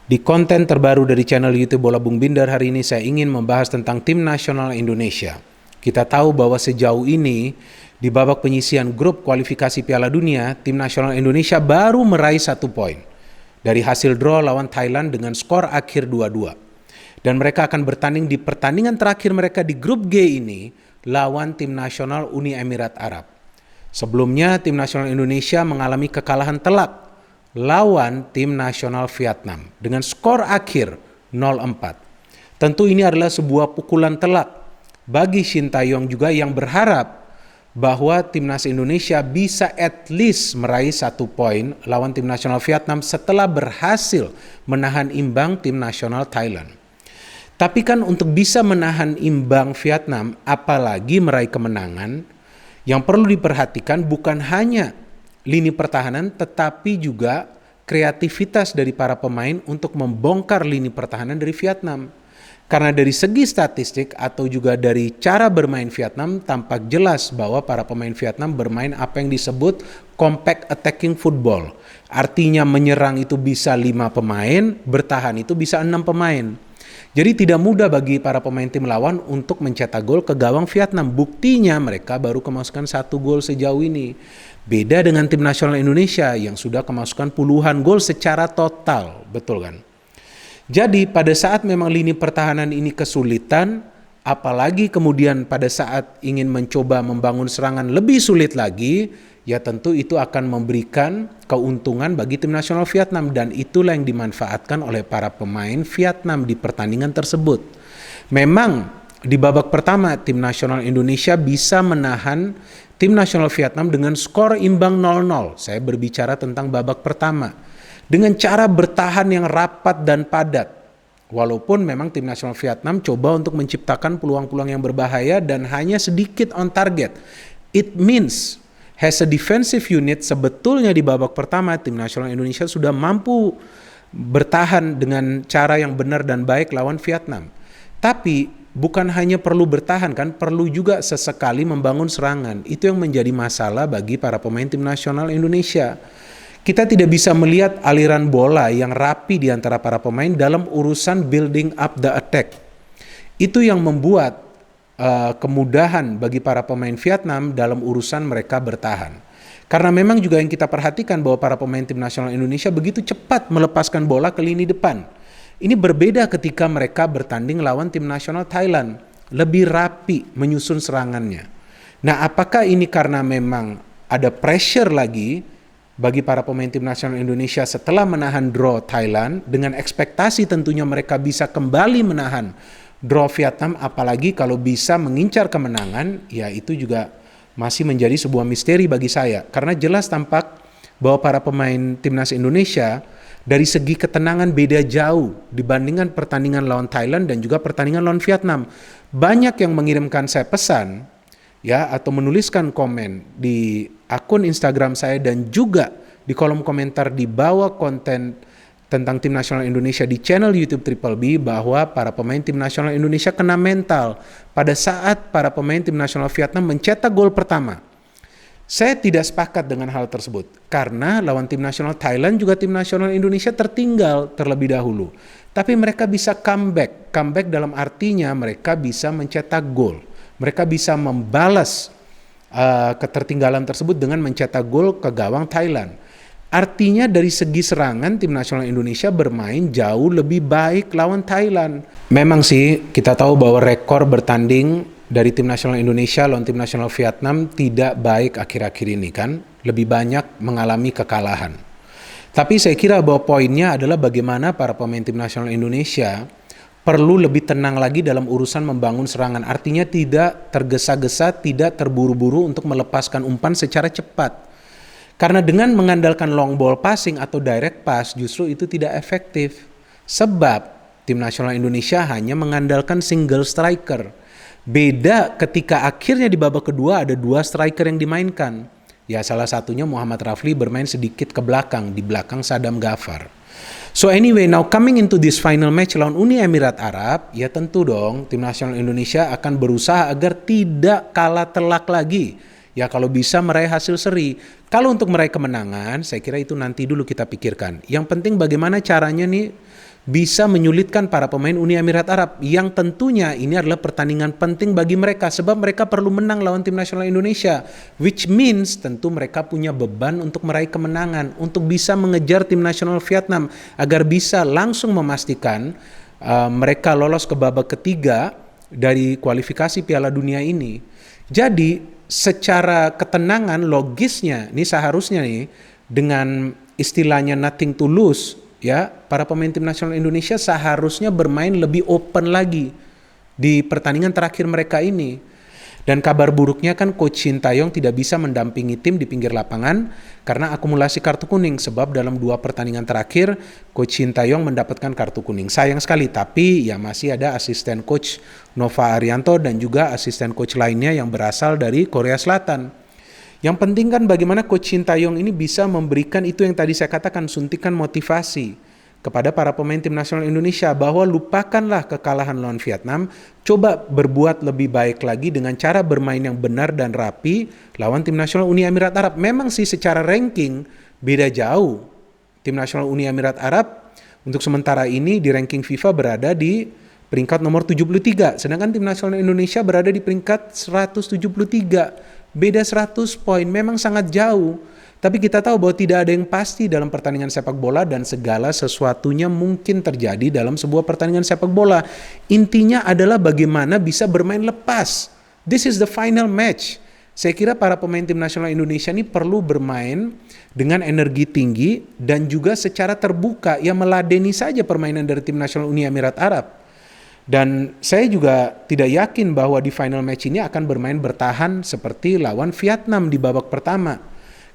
Di konten terbaru dari channel YouTube Bola Bung Binder hari ini saya ingin membahas tentang tim nasional Indonesia. Kita tahu bahwa sejauh ini di babak penyisihan grup kualifikasi Piala Dunia, tim nasional Indonesia baru meraih 1 poin dari hasil draw lawan Thailand dengan skor akhir 2-2. Dan mereka akan bertanding di pertandingan terakhir mereka di grup G ini lawan tim nasional Uni Emirat Arab. Sebelumnya tim nasional Indonesia mengalami kekalahan telak lawan tim nasional Vietnam dengan skor akhir 0-4. Tentu ini adalah sebuah pukulan telak bagi Shin Tae-yong juga yang berharap bahwa timnas Indonesia bisa at least meraih 1 poin lawan tim nasional Vietnam setelah berhasil menahan imbang tim nasional Thailand. Tapi kan untuk bisa menahan imbang Vietnam, apalagi meraih kemenangan, yang perlu diperhatikan bukan hanya lini pertahanan tetapi juga kreativitas dari para pemain untuk membongkar lini pertahanan dari Vietnam. Karena dari segi statistik atau juga dari cara bermain Vietnam tampak jelas bahwa para pemain Vietnam bermain apa yang disebut compact attacking football. Artinya menyerang itu bisa 5 pemain, bertahan itu bisa 6 pemain. Jadi tidak mudah bagi para pemain tim lawan untuk mencetak gol ke gawang Vietnam. Buktinya mereka baru kemasukan 1 gol sejauh ini. Beda dengan tim nasional Indonesia yang sudah kemasukan puluhan gol secara total. Betul kan? Jadi pada saat memang lini pertahanan ini kesulitan, apalagi kemudian pada saat ingin mencoba membangun serangan lebih sulit lagi, ya tentu itu akan memberikan keuntungan bagi tim nasional Vietnam dan itulah yang dimanfaatkan oleh para pemain Vietnam di pertandingan tersebut. Memang di babak pertama tim nasional Indonesia bisa menahan tim nasional Vietnam dengan skor imbang 0-0. Saya berbicara tentang babak pertama. Dengan cara bertahan yang rapat dan padat. Walaupun memang tim nasional Vietnam coba untuk menciptakan peluang-peluang yang berbahaya dan hanya sedikit on target. It means as a defensive unit sebetulnya di babak pertama tim nasional Indonesia sudah mampu bertahan dengan cara yang benar dan baik lawan Vietnam. Tapi bukan hanya perlu bertahan kan, perlu juga sesekali membangun serangan. Itu yang menjadi masalah bagi para pemain tim nasional Indonesia. Kita tidak bisa melihat aliran bola yang rapi di antara para pemain dalam urusan building up the attack. Itu yang membuat kemudahan bagi para pemain Vietnam dalam urusan mereka bertahan. Karena memang juga yang kita perhatikan bahwa para pemain tim nasional Indonesia begitu cepat melepaskan bola ke lini depan. Ini berbeda ketika mereka bertanding lawan tim nasional Thailand. Lebih rapi menyusun serangannya. Nah, apakah ini karena memang ada pressure lagi bagi para pemain tim nasional Indonesia setelah menahan draw Thailand dengan ekspektasi tentunya mereka bisa kembali menahan draw Vietnam, apalagi kalau bisa mengincar kemenangan, ya itu juga masih menjadi sebuah misteri bagi saya. Karena jelas tampak bahwa para pemain timnas Indonesia dari segi ketenangan beda jauh dibandingkan pertandingan lawan Thailand dan juga pertandingan lawan Vietnam. Banyak yang mengirimkan saya pesan ya atau menuliskan komen di akun Instagram saya dan juga di kolom komentar di bawah konten tentang tim nasional Indonesia di channel YouTube Triple B bahwa para pemain tim nasional Indonesia kena mental pada saat para pemain tim nasional Vietnam mencetak gol pertama. Saya tidak sepakat dengan hal tersebut karena lawan tim nasional Thailand juga tim nasional Indonesia tertinggal terlebih dahulu. Tapi mereka bisa comeback. Comeback dalam artinya mereka bisa mencetak gol. Mereka bisa membalas ketertinggalan tersebut dengan mencetak gol ke gawang Thailand. Artinya dari segi serangan tim nasional Indonesia bermain jauh lebih baik lawan Thailand. Memang sih kita tahu bahwa rekor bertanding dari tim nasional Indonesia lawan tim nasional Vietnam tidak baik akhir-akhir ini kan. Lebih banyak mengalami kekalahan. Tapi saya kira bahwa poinnya adalah bagaimana para pemain tim nasional Indonesia perlu lebih tenang lagi dalam urusan membangun serangan. Artinya tidak tergesa-gesa, tidak terburu-buru untuk melepaskan umpan secara cepat. Karena dengan mengandalkan long ball passing atau direct pass justru itu tidak efektif. Sebab tim nasional Indonesia hanya mengandalkan single striker. Beda ketika akhirnya di babak kedua ada 2 striker yang dimainkan. Ya salah satunya Muhammad Rafli bermain sedikit ke belakang, di belakang Sadam Ghaffar. So anyway, now coming into this final match lawan Uni Emirat Arab, ya tentu dong tim nasional Indonesia akan berusaha agar tidak kalah telak lagi. Ya kalau bisa meraih hasil seri. Kalau untuk meraih kemenangan, saya kira itu nanti dulu kita pikirkan. Yang penting bagaimana caranya nih bisa menyulitkan para pemain Uni Emirat Arab, yang tentunya ini adalah pertandingan penting bagi mereka sebab mereka perlu menang lawan tim nasional Indonesia, which means tentu mereka punya beban untuk meraih kemenangan, untuk bisa mengejar tim nasional Vietnam agar bisa langsung memastikan mereka lolos ke babak ketiga dari kualifikasi Piala Dunia ini. Jadi secara ketenangan logisnya ini seharusnya nih, dengan istilahnya nothing to lose, ya, para pemain tim nasional Indonesia seharusnya bermain lebih open lagi di pertandingan terakhir mereka ini. Dan kabar buruknya kan Coach Shin Tae-yong tidak bisa mendampingi tim di pinggir lapangan karena akumulasi kartu kuning, sebab dalam 2 pertandingan terakhir Coach Shin Tae-yong mendapatkan kartu kuning. Sayang sekali, tapi ya masih ada asisten coach Nova Arianto dan juga asisten coach lainnya yang berasal dari Korea Selatan. Yang penting kan bagaimana Coach Shin Tae-yong ini bisa memberikan itu yang tadi saya katakan, suntikan motivasi kepada para pemain tim nasional Indonesia bahwa lupakanlah kekalahan lawan Vietnam, coba berbuat lebih baik lagi dengan cara bermain yang benar dan rapi lawan tim nasional Uni Emirat Arab. Memang sih secara ranking beda jauh. Tim nasional Uni Emirat Arab untuk sementara ini di ranking FIFA berada di peringkat nomor 73, sedangkan tim nasional Indonesia berada di peringkat 173. Beda 100 poin, memang sangat jauh. Tapi kita tahu bahwa tidak ada yang pasti dalam pertandingan sepak bola dan segala sesuatunya mungkin terjadi dalam sebuah pertandingan sepak bola. Intinya adalah bagaimana bisa bermain lepas. This is the final match. Saya kira para pemain tim nasional Indonesia ini perlu bermain dengan energi tinggi dan juga secara terbuka, ya meladeni saja permainan dari tim nasional Uni Emirat Arab. Dan saya juga tidak yakin bahwa di final match ini akan bermain bertahan seperti lawan Vietnam di babak pertama.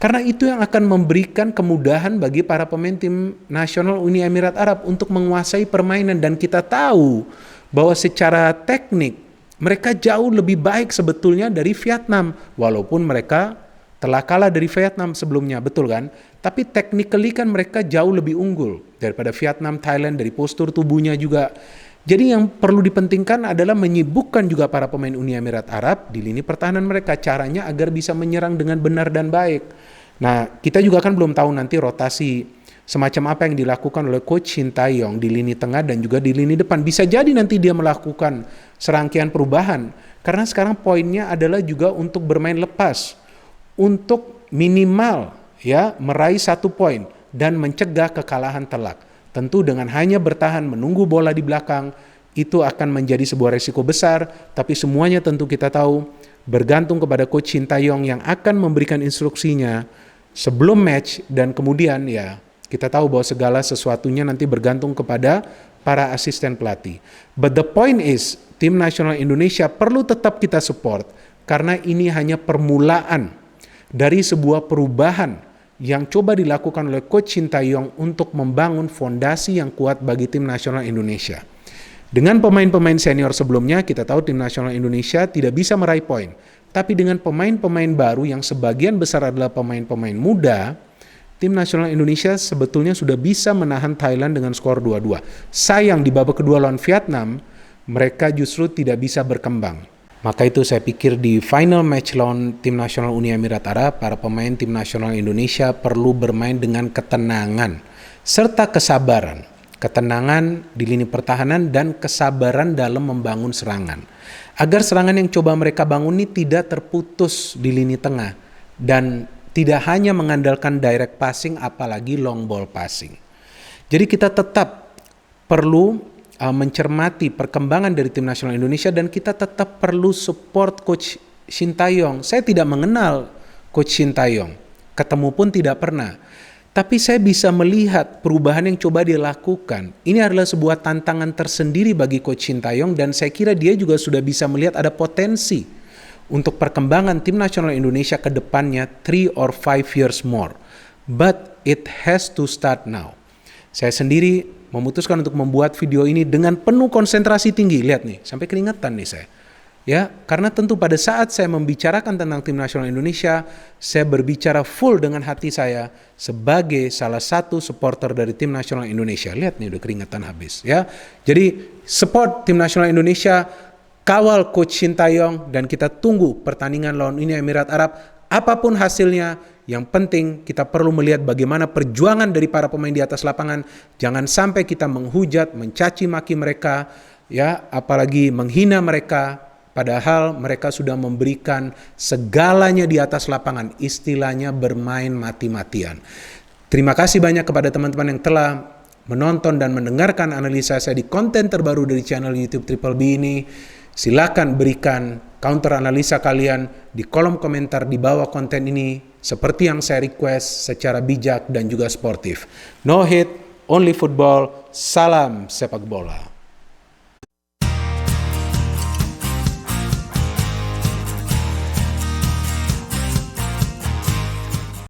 Karena itu yang akan memberikan kemudahan bagi para pemain tim nasional Uni Emirat Arab untuk menguasai permainan. Dan kita tahu bahwa secara teknik mereka jauh lebih baik sebetulnya dari Vietnam. Walaupun mereka telah kalah dari Vietnam sebelumnya, betul kan? Tapi technically kan mereka jauh lebih unggul daripada Vietnam, Thailand, dari postur tubuhnya juga. Jadi yang perlu dipentingkan adalah menyibukkan juga para pemain Uni Emirat Arab di lini pertahanan mereka, caranya agar bisa menyerang dengan benar dan baik. Nah, kita juga kan belum tahu nanti rotasi semacam apa yang dilakukan oleh Coach Shin Tae-yong di lini tengah dan juga di lini depan. Bisa jadi nanti dia melakukan serangkaian perubahan, karena sekarang poinnya adalah juga untuk bermain lepas, untuk minimal ya meraih 1 poin dan mencegah kekalahan telak. Tentu dengan hanya bertahan menunggu bola di belakang itu akan menjadi sebuah resiko besar, tapi semuanya tentu kita tahu bergantung kepada Coach Shin Tae-yong yang akan memberikan instruksinya sebelum match, dan kemudian ya kita tahu bahwa segala sesuatunya nanti bergantung kepada para asisten pelatih. But the point is, tim nasional Indonesia perlu tetap kita support karena ini hanya permulaan dari sebuah perubahan yang coba dilakukan oleh Coach Shin Tae-yong untuk membangun fondasi yang kuat bagi tim nasional Indonesia. Dengan pemain-pemain senior sebelumnya, kita tahu tim nasional Indonesia tidak bisa meraih poin. Tapi dengan pemain-pemain baru yang sebagian besar adalah pemain-pemain muda, tim nasional Indonesia sebetulnya sudah bisa menahan Thailand dengan skor 2-2. Sayang di babak kedua lawan Vietnam, mereka justru tidak bisa berkembang. Maka itu saya pikir di final match lawan tim nasional Uni Emirat Arab, para pemain tim nasional Indonesia perlu bermain dengan ketenangan serta kesabaran. Ketenangan di lini pertahanan dan kesabaran dalam membangun serangan. Agar serangan yang coba mereka bangun ini tidak terputus di lini tengah dan tidak hanya mengandalkan direct passing apalagi long ball passing. Jadi kita tetap perlu mencermati perkembangan dari tim nasional Indonesia dan kita tetap perlu support Coach Shin Tae-yong. Saya tidak mengenal Coach Shin Tae-yong, ketemu pun tidak pernah. Tapi saya bisa melihat perubahan yang coba dia lakukan. Ini adalah sebuah tantangan tersendiri bagi Coach Shin Tae-yong dan saya kira dia juga sudah bisa melihat ada potensi untuk perkembangan tim nasional Indonesia ke depannya 3 or 5 years more. But it has to start now. Saya sendiri memutuskan untuk membuat video ini dengan penuh konsentrasi tinggi. Lihat nih, sampai keringetan nih saya. Ya, karena tentu pada saat saya membicarakan tentang tim nasional Indonesia, saya berbicara full dengan hati saya sebagai salah satu supporter dari tim nasional Indonesia. Lihat nih udah keringetan habis ya. Jadi support tim nasional Indonesia, kawal Coach Shin Tae-yong dan kita tunggu pertandingan lawan Uni Emirat Arab. Apapun hasilnya, Yang penting kita perlu melihat bagaimana perjuangan dari para pemain di atas lapangan. Jangan sampai kita menghujat, mencaci maki mereka, ya, apalagi menghina mereka, padahal mereka sudah memberikan segalanya di atas lapangan, istilahnya bermain mati-matian. Terima kasih banyak kepada teman-teman yang telah menonton dan mendengarkan analisa saya di konten terbaru dari channel YouTube Triple B ini. Silakan berikan counter analisa kalian di kolom komentar di bawah konten ini, seperti yang saya request, secara bijak dan juga sportif. No hate, only football. Salam sepak bola.